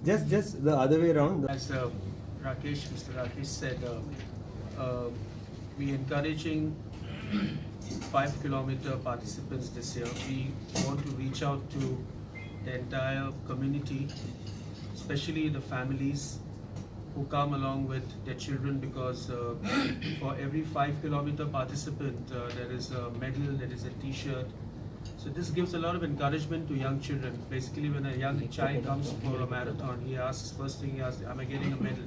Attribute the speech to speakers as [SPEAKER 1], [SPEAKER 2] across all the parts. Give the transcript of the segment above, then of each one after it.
[SPEAKER 1] Just the other way around.
[SPEAKER 2] As Mr. Rakesh said, we encouraging 5 kilometer participants this year. We want to reach out to the entire community, especially the families who come along with their children, because for every 5 kilometer participant there is a medal, there is a t-shirt. So this gives a lot of encouragement to young children. Basically, when a young child comes for a marathon, he asks, first thing he asks, am I getting a medal?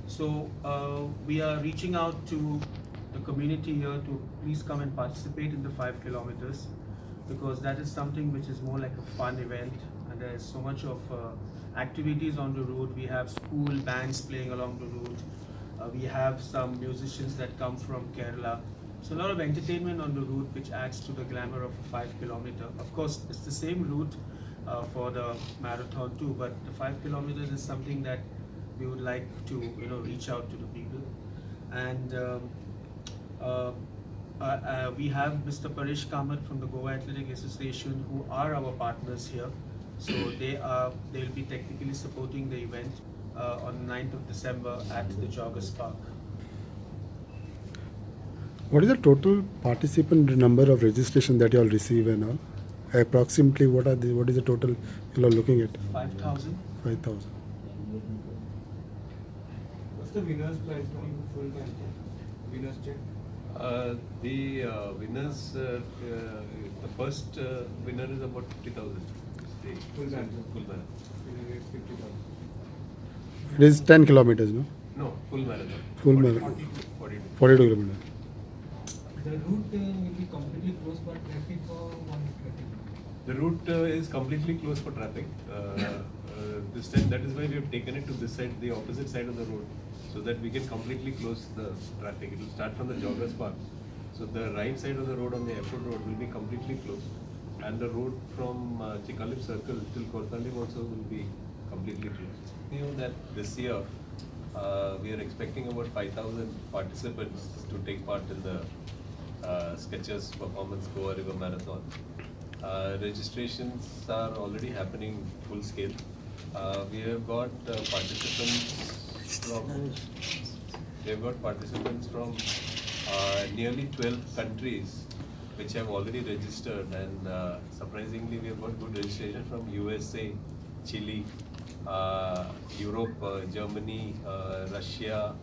[SPEAKER 2] So we are reaching out to the community here to please come and participate in the 5 kilometers, because that is something which is more like a fun event, and there is so much of activities on the route. We have school bands playing along the route. We have some musicians that come from Kerala. So a lot of entertainment on the route, which adds to the glamour of a 5 kilometer. Of course, it's the same route for the marathon too, but the 5 kilometers is something that we would like to reach out to the people. And we have Mr. Paresh Kamath from the Goa Athletic Association, who are our partners here. So they'll be technically supporting the event on 9th of December at the Joggers Park.
[SPEAKER 3] What is the total participant number of registration that you all receive and all? Approximately, what is the total you are looking at?
[SPEAKER 2] 5,000.
[SPEAKER 3] 5,000.
[SPEAKER 4] What's the winner's prize for you? Full marathon? Winner's check?
[SPEAKER 5] The winners, the first winner is about 50,000.
[SPEAKER 4] Full marathon.
[SPEAKER 5] Full marathon.
[SPEAKER 4] Winner is 50,000.
[SPEAKER 3] It is 10 kilometers, no?
[SPEAKER 5] No, full marathon.
[SPEAKER 3] Full
[SPEAKER 5] 40,
[SPEAKER 3] marathon.
[SPEAKER 5] 42.
[SPEAKER 3] 42 kilometers.
[SPEAKER 4] The route will be completely closed for traffic or one traffic?
[SPEAKER 5] The route is completely closed for traffic. This time, that is why we have taken it to this side, the opposite side of the road, so that we can completely close the traffic. It will start from the Joggers Park. So the right side of the road on the airport road will be completely closed, and the road from Chikalim Circle till Kortalim also will be completely closed. We know that this year we are expecting about 5,000 participants to take part in the Skechers Performance Goa River Marathon. Registrations are already happening full scale. We have got participants from nearly 12 countries which have already registered, and surprisingly we have got good registration from USA, Chile, Europe, Germany, Russia,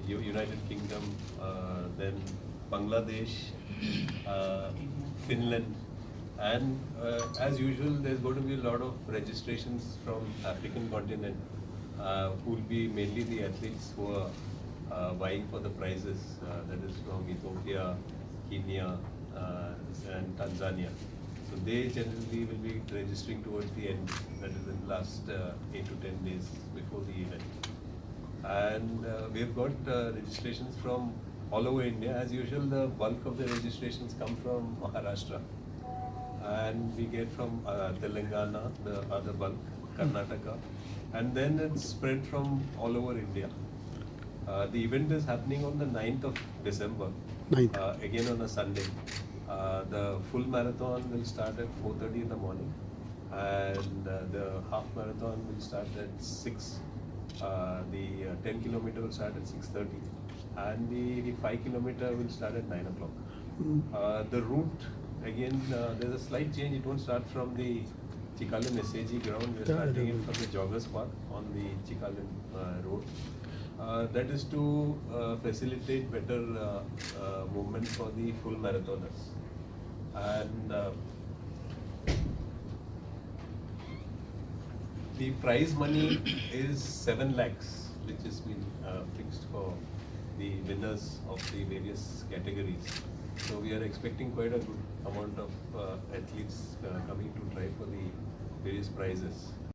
[SPEAKER 5] United Kingdom, then Bangladesh, Finland, and as usual there's going to be a lot of registrations from African continent, who will be mainly the athletes who are vying for the prizes, that is from Ethiopia, Kenya, and Tanzania. So they generally will be registering towards the end, that is in the last 8 to 10 days before the event. And we have got registrations from all over India. As usual, the bulk of the registrations come from Maharashtra, and we get from Telangana, the other bulk, Karnataka, and then it's spread from all over India. The event is happening on the 9th of December,
[SPEAKER 3] 9th.
[SPEAKER 5] again on a Sunday. The full marathon will start at 4:30 in the morning, and the half marathon will start at 6. The 10 kilometer will start at 6:30, and the 5 kilometer will start at 9 o'clock. The route, again, there's a slight change. It won't start from the Chikalim SAG ground. We're starting it from the Joggers Park on the Chikalim road. That is to facilitate better movement for the full marathoners. And the prize money is 7 lakhs, which has been fixed for the winners of the various categories. So we are expecting quite a good amount of athletes coming to try for the various prizes.